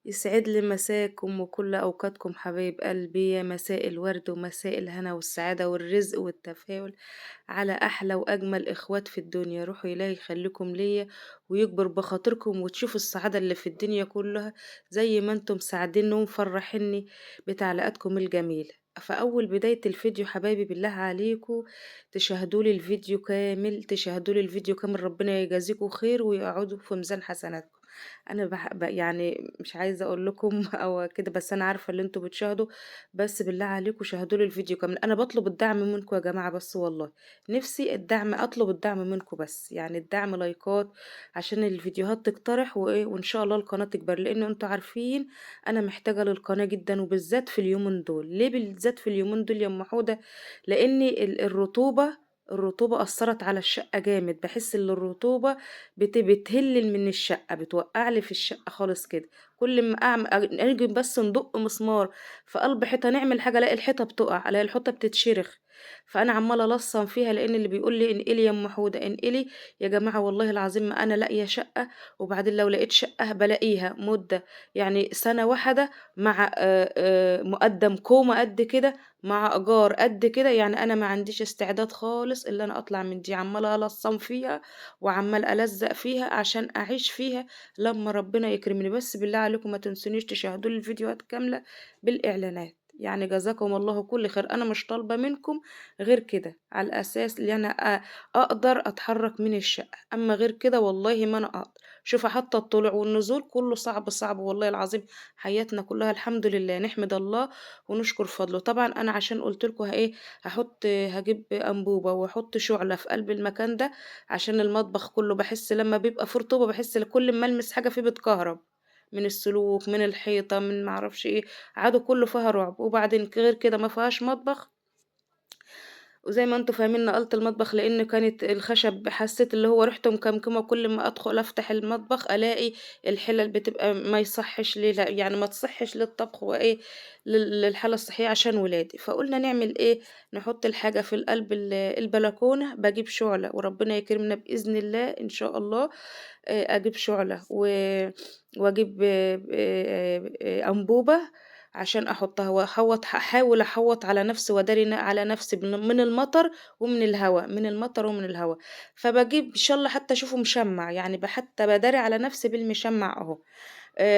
يسعد لي مساكم وكل أوقاتكم حبايب قلبي، يا مساء الورد ومساء الهنا والسعادة والرزق والتفاؤل على أحلى وأجمل إخوات في الدنيا. روحوا إلهي يخليكم ليا ويكبر بخاطركم وتشوفوا السعادة اللي في الدنيا كلها زي ما انتم مساعديني ومفرحيني بتعليقاتكم الجميلة. فأول بداية الفيديو حبايبي بالله عليكم تشاهدولي الفيديو كامل، تشاهدولي الفيديو كامل، ربنا يجازيكم خير ويقعدوا في ميزان حسناتكم. انا يعني مش عايزه اقول لكم او كده، بس انا عارفه اللي انتوا بتشاهدوا. بس بالله عليكم شاهدوا لي الفيديو كامل، انا بطلب الدعم منكم يا جماعه، بس والله نفسي الدعم، اطلب الدعم منكم، بس يعني الدعم لايكات عشان الفيديوهات تقترح وايه، وان شاء الله القناه تكبر، لان انتوا عارفين انا محتاجه للقناه جدا، وبالذات في اليومين دول. ليه بالذات في اليومين دول يا ام حوده؟ لان الرطوبة أثرت على الشقة جامد، بحس ان الرطوبة بتهلل من الشقة، بتوقع لي في الشقة خالص كده. كل ما اجي بس ندق مسمار في قلب حيطة نعمل حاجة، الاقي الحيطة بتقع، الاقي الحيطة بتتشرخ. فانا عمالة الصم فيها، لان اللي بيقول لي انقلي يا ام حودة انقلي. يا جماعة والله العظيم ما انا لاقية شقة، وبعدين لو لقيت شقة بلاقيها مدة، يعني سنة واحدة، مع مقدم كومة قد كده، مع ايجار قد كده. يعني انا ما عنديش استعداد خالص اللي انا اطلع من دي، عمالة الصم فيها وعمال ألزق فيها عشان أعيش فيها لما ربنا يكرمني. بس بالله عليكم ما تنسونيش تشاهدوا لي الفيديوهات كاملة بالإعلانات، يعني جزاكم الله كل خير. أنا مش طالبة منكم غير كده، على الأساس اللي أنا أقدر أتحرك من الشقة، أما غير كده والله ما أنا أقدر. شوف حتى الطلوع والنزول كله صعب صعب والله العظيم. حياتنا كلها الحمد لله نحمد الله ونشكر فضله. طبعا أنا عشان قلت لكم إيه، هجيب أنبوبة وأحط شعلة في قلب المكان ده، عشان المطبخ كله بحس لما بيبقى فيه رطوبة بحس كل ما المس حاجة فيه بتكهرب، من السلوك، من الحيطة، من معرفش ايه، عادو كله فيها رعب. وبعدين غير كده ما فيهاش مطبخ، وزي ما انتوا فاهمين نقلت المطبخ لان كانت الخشب حسيت اللي هو ريحته مكمكمه، كل ما ادخل افتح المطبخ الاقي الحلل بتبقى ما يصحش ليه، لا يعني ما تصحش للطبخ وايه، للحاله الصحيه عشان ولادي. فقلنا نعمل ايه، نحط الحاجه في القلب البلكونه. بجيب شعله وربنا يكرمنا باذن الله ان شاء الله. اجيب شعله واجيب انبوبه عشان احطها واحوط، احاول احوط على نفسي واداري على نفسي من المطر ومن الهواء، من المطر ومن الهواء. فبجيب ان شاء الله حتى اشوفه مشمع، يعني حتى بداري على نفسي بالمشمع اهو.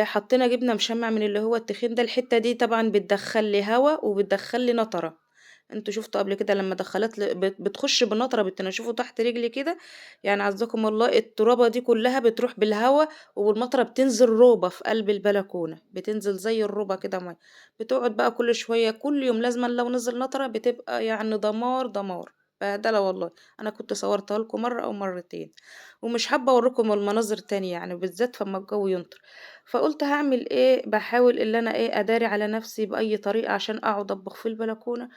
حطينا جبنه مشمع من اللي هو التخين ده، الحته دي طبعا بتدخل لي هواء وبتدخل لي نطره. انتوا شفتوا قبل كده لما دخلت بتخش بنطره بتنشفوا تحت رجلي كده، يعني عزكم الله الترابه دي كلها بتروح بالهواء، والمطره بتنزل روبه في قلب البلكونه، بتنزل زي الروبه كده ميه. بتقعد بقى كل شويه كل يوم لازما لو نزل نطره بتبقى يعني دمار دمار، بهدله والله. انا كنت صورتها لكم مره او مرتين، ومش حابه اوريكم المناظر تاني، يعني بالذات فما الجو ينطر. فقلت هعمل ايه، بحاول ان انا ايه اداري على نفسي باي طريقه عشان اقعد اطبخ في البلكونه،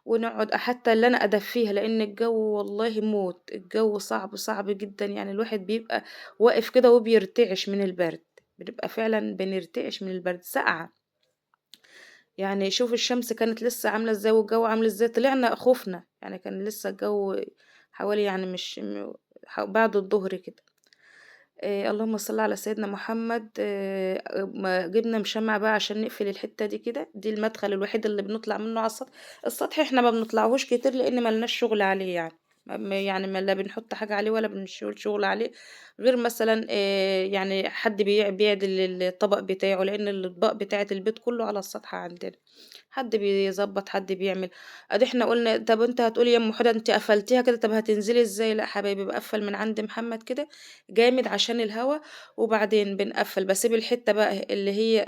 ونقعد حتى اللي انا ادفيها، لان الجو والله موت، الجو صعب صعب جدا، يعني الواحد بيبقى واقف كده وبيرتعش من البرد، بنبقى فعلا بنرتعش من البرد، ساقعة. يعني شوف الشمس كانت لسه عاملة ازاي والجو عامل ازاي، طلعنا خفنا، يعني كان لسه الجو حوالي يعني مش بعد الظهر كده. اللهم صل على سيدنا محمد. ما جبنا مشمع بقى عشان نقفل الحتة دي كده، دي المدخل الوحيد اللي بنطلع منه على السطح. السطح احنا ما بنطلعهوش كتير لان ملناش شغل عليه، يعني يعني ما لا بنحط حاجة عليه ولا بنشيل شغل عليه، غير مثلا يعني حد بيعدل الطبق بتاعه، لان الاطباق بتاعة البيت كله على السطح عندنا، حد بيظبط حد بيعمل. ادي احنا قلنا طب انت هتقولي يا ام حدا انت قفلتيها كده، طب هتنزلي ازاي؟ لا حبايبي بقفل من عند محمد كده جامد عشان الهوا، وبعدين بنقفل، بسيب الحتة بقى اللي هي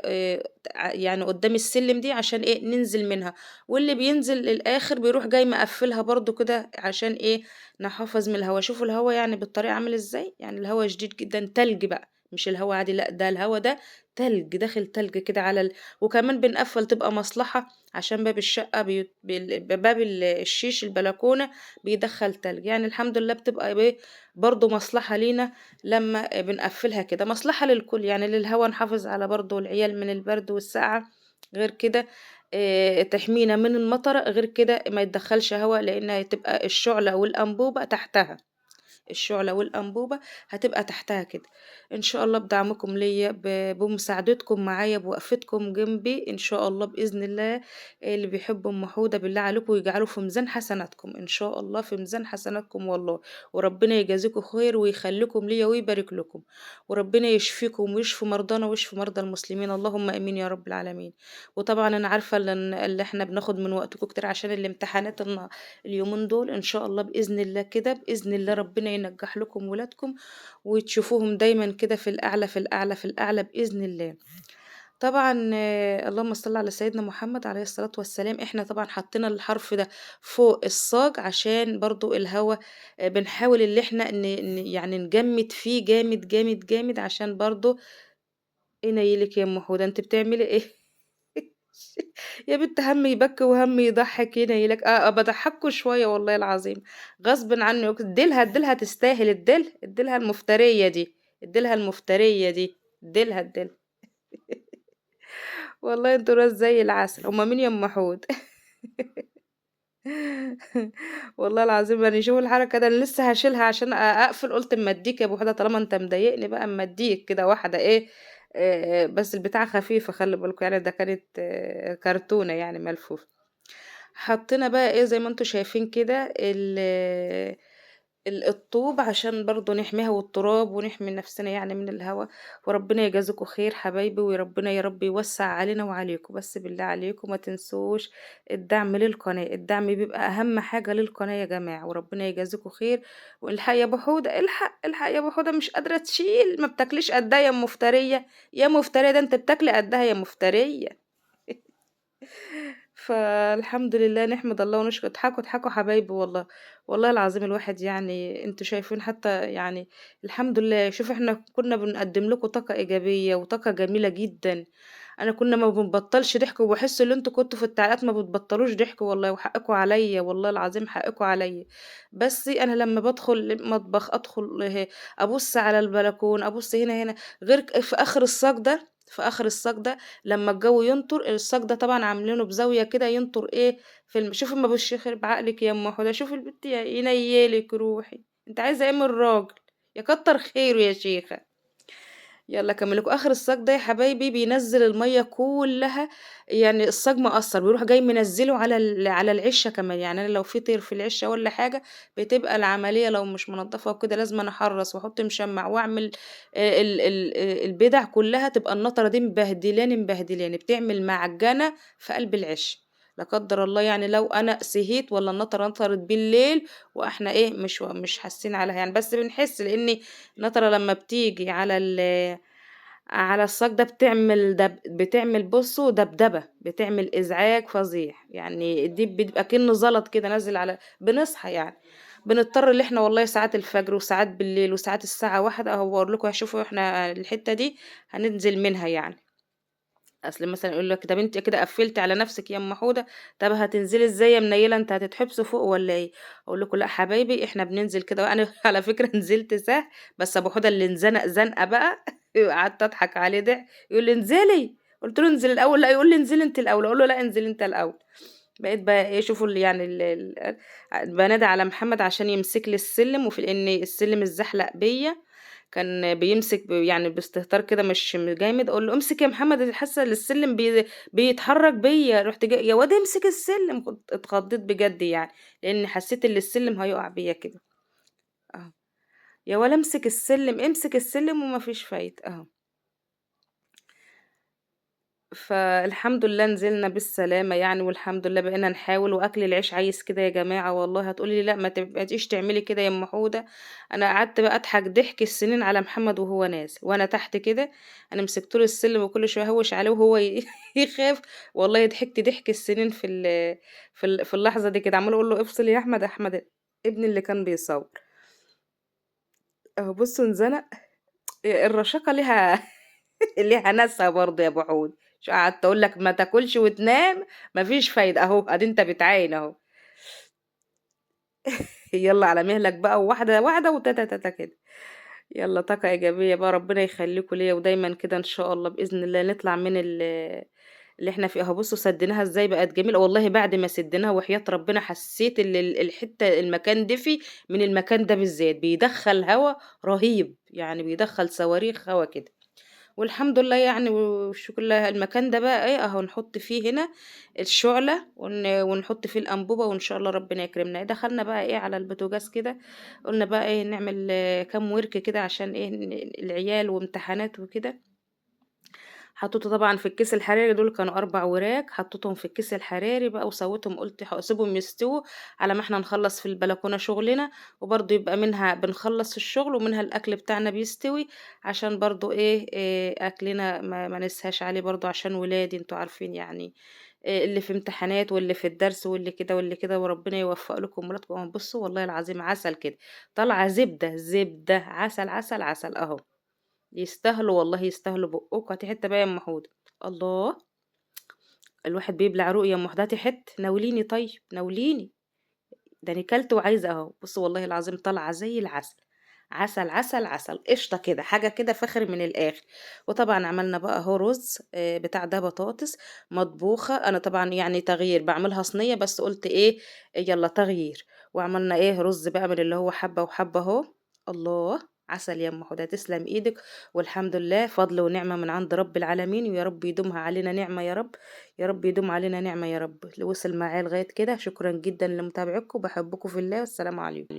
يعني قدام السلم دي عشان ايه ننزل منها، واللي بينزل للآخر بيروح جاي مقفلها برضو كده عشان ايه نحافظ من الهوا. شوفوا الهوا يعني بالطريقة عامل ازاي، يعني الهوا شديد جدا، تلج بقى، مش الهوا عادي، لا ده الهوا ده تلج، داخل تلج كده على وكمان بنقفل تبقى مصلحة عشان باب الشقة باب الشيش البلكونة بيدخل تلج، يعني الحمد لله بتبقى ايه برضو مصلحة لينا لما بنقفلها كده، مصلحة للكل، يعني للهوا نحافظ على برضو العيال من البرد والسقعة، غير كده تحمينا من المطر، غير كده ما يتدخلش هوا لأنها تبقى الشعلة والأنبوبة تحتها، الشعلة والأنبوبة هتبقى تحتها كده. إن شاء الله بدعمكم ليّا، بمساعدتكم معايا، بوقفتكم جنبي، إن شاء الله بإذن الله اللي بيحب أم حودة بالله عليكم يجعله في ميزان حسناتكم، إن شاء الله في ميزان حسناتكم والله، وربنا يجازيكم خير ويخليكم ليّا ويبارك لكم، وربنا يشفيكم ويشفي مرضانا ويشفي مرضى المسلمين، اللهم آمين يا رب العالمين. وطبعًا أنا عارفة اللي إحنا بناخد من وقتكم كتير عشان الامتحانات اليومين دول، إن شاء الله بإذن الله كده، بإذن الله ربنا ينجّح لكم ولادكم وتشوفوهم دايمًا كده في الأعلى، في الأعلى، في الأعلى بإذن الله. طبعًا اللهم صل على سيدنا محمد عليه الصلاة والسلام، إحنا طبعًا حطينا الحرف ده فوق الصاج عشان برضه الهوا بنحاول اللي إحنا يعني نجمّد فيه جامد، جامد، جامد عشان برضه ينيّلِك يا أم حودة، أنتِ بتعملي إيه؟ يا بنت هَم يبكّي وهَم يضحّك ينيّلك، باضحّكوا شوية والله العظيم، غصبٍ عني ادّي لها، ادّي لها تستاهل، ادّي لها المفترية دي، ادّي لها المفترية دي، ادّي لها، ادّي لها. والله أنتم ناس زي العسل، هُم مين يا أم حود؟ والله العظيم يعني شوفوا الحركة ده أنا لسه هاشيلها عشان أقفل، قُلت أمّا أدّيك يا أبو حودة طالما أنت مضايقني بقى أمّا أدّيك كده واحدة إيه، بس البتاعة خفيفة خلّي بالكم يعني ده كانت كرتونة يعني ملفوفة. حطينا بقى إيه زي ما أنتم شايفين كده الطوب عشان برضه نحميها والتراب ونحمي نفسنا يعني من الهوا، وربنا يجازيكم خير حبايبي، وربنا يا رب يوسّع علينا وعليكم، بس بالله عليكم ما تنسوش الدعم للقناة، الدعم بيبقى أهم حاجة للقناة يا جماعة، وربنا يجازيكم خير، والحق يا أبو حودة الحق، الحق يا أبو حودة مش قادرة تشيل، ما بتاكليش قدّها يا مفترية، يا مفترية ده أنتِ بتاكلي قدّها يا مفترية. فالحمد لله نحمد الله ونشكر اضحكوا اضحكوا حبايبي والله، والله العظيم الواحد يعني أنتم شايفين حتى يعني الحمد لله، شوفوا إحنا كنا بنقدّم لكم طاقة إيجابية وطاقة جميلة جدًا، أنا كنا ما بنبطّلش ضحك وباحس اللي أنتم كنتم في التعليقات ما بتبطّلوش ضحك والله وحقكم عليّا والله العظيم حقكم عليّا، بس أنا لمّا بادخل المطبخ أدخل أبُص على البلكونة، أبُص هنا، غير في آخر الصاج ده في آخر الصاج ده لمّا الجو ينطُر، الصاج ده طبعًا عاملينه بزاوية كده ينطُر إيه، شوفي أمّا يخرب عقلِك يا أم حُدى، شوفي البت ينيّلِك روحي، أنتِ عايزة إيه من الراجل؟ يا كتّر خيره يا شيخة. يالّا أكمّل لكم، آخر الصاج ده يا حبايبي بينزّل المَيّة كلّها، يعني الصاج مقصّر بيروح جاي منزّله على العِشّة كمان، يعني أنا لو في طير في العِشّة والّا حاجة بتبقى العملية لو مش منضّفة وكده لازمًا أحرّص وأحُط مشمّع وأعمل البِدع كلّها تبقى النطرة دي مبهدلاني، مبهدلاني، بتعمل معجنة في قلب العِش، لا قدّر الله يعني لو أنا سهيت والّا النطرة نطرت بالليل وإحنا إيه مش حاسين عليها يعني، بس بنحس لإن النطرة لمّا بتيجي على الصاج ده بتعمل بُصّوا دبدبة، بتعمل إزعاج فظيع، يعني دي بيبقى أكنه زلط كده نازل على بنصحى يعني، بنضطر اللي إحنا والله ساعات الفجر وساعات بالليل وساعات الساعة 01:00 أهو باقول لكم شوفوا إحنا الحتة دي هننزل منها يعني. أصل مثلًا يقول لك طَب أنتِ كده قفّلتِ على نَفْسِك يا أم حودة، طَب هتنزلي إزاي يا منيّلة أنتِ هتتحبسوا فوق والّا إيه؟ أقول لكم لأ حبايبي إحنا بننزل كده وأنا على فكرة نزلت بس أبو حودة اللي انزنق زنقة بقى قعدت أضحك عليه يقول لي: "انزلي." قُلت له: "انزل الأول." لأ يقول لي: "انزلي أنتِ الأول." أقول له: "لأ انزل أنت الأول." بقيت بقى إيه شوفوا يعني بانادي على محمد عشان يمسك لي السلِّم لإن السلِّم اتزحلق بيّا كان بيمسك يعني باستهتار كده مش جامد، أقول له: "امسك يا محمد أنا حاسة إن السلم بيتحرك بيّا." رُحت يا واد امسك السلم، كنت اتخضيت بجد يعني، لإني حسيت إن السلم هيُقع بيّا كده، أهو، يا ولا امسك السلم، امسك السلم وما فيش فايدة، أهو. فالحمد لله نزلنا بالسلامة يعني والحمد لله بقينا نحاول وأكل العيش عايز كده يا جماعة والله هتقولي لي لأ ما تبقيش تعملي كده يا أم حودة أنا قعدت بقى أضحك ضحك السنين على محمد وهو نازل وأنا تحت كده أنا مسكت له السلم وكل شوية أهوش عليه وهو يخاف والله ضحكت ضحك السنين في اللحظة دي كده عمال أقول له افصل يا أحمد أحمد ابني اللي كان بيصور أهو بصوا انزنق الرشاقة ليها ليها ناسها برضه يا أبو حود، قعدت أقول لك ما تاكلش وتنام ما فيش فايدة أهو، أدي أنت بتعاين أهو، يالّا على مهلك بقى وواحدة واحدة وتاتا تاتا كده، يالّا طاقة إيجابية بقى ربنا يخليكم ليّا ودايمًا كده إن شاء الله بإذن الله نطلع من اللي إحنا فيه أهو بُصّوا سديناها إزاي بقت جميلة، والله بعد ما سديناها وحياة ربنا حسيت الحتة المكان دفي من المكان ده بالذات، بيدخّل هوا رهيب، يعني بيدخّل صواريخ هوا كده. والحمد لله يعني والشكر لله، المكان ده بقى إيه، أهو نحط فيه هنا الشُعلة ونحط فيه الأنبوبة وإن شاء الله ربنا يكرمنا. دخلنا بقى إيه على البوتاجاز كده، قُلنا بقى إيه نعمل كام ورك كده عشان إيه العيال وامتحانات وكده. حطيته طبعًا في الكيس الحراري، دول كانوا 4 وراك، حطيتهم في الكيس الحراري بقى وسويتهم، قُلت هاسيبهم يستووا على ما إحنا نخلّص في البلكونة شغلنا، وبرضه يبقى منها بنخلّص الشغل ومنها الأكل بتاعنا بيستوي، عشان برضه إيه، أكلنا ما نسهاش عليه برضه عشان ولادي أنتم عارفين يعني، اللي في امتحانات واللي في الدرس واللي كده واللي كده، وربنا يوفّق لكم ولادكم. بُصّوا والله العظيم عسل كده، طالعة زبدة، زبدة، عسل، عسل، عسل أهو. يستاهلوا والله يستاهلوا بُقُّكم. هاتي حتّة بقى يا أم حودة. الله! الواحد بيبلع روقي يا أم حودة، هاتي حتّة، ناوليني طيب، ناوليني، ده أنا كلت وعايزة أهو. بُصّي والله العظيم طالعة زي العسل، عسل، عسل، عسل، قشطة كده، حاجة كده فاخر من الآخر. وطبعًا عملنا بقى أهو رُز، بتاع ده بطاطس مطبوخة، أنا طبعًا يعني تغيير باعملها صينية بس قُلت إيه، يالّا تغيير. وعملنا إيه، رُز بقى من اللي هو حبّة وحبّة أهو. الله! عسل يا أم حودة، تسلم إيدِك، والحمد لله فضل ونعمة من عند رب العالمين، ويا رب يدومها علينا نعمة يا رب، يا رب يدوم علينا نعمة يا رب. اللي وصل معايا لغاية كده شكرًا جدًا لمتابعتكم، باحبكم في الله، والسلام عليكم.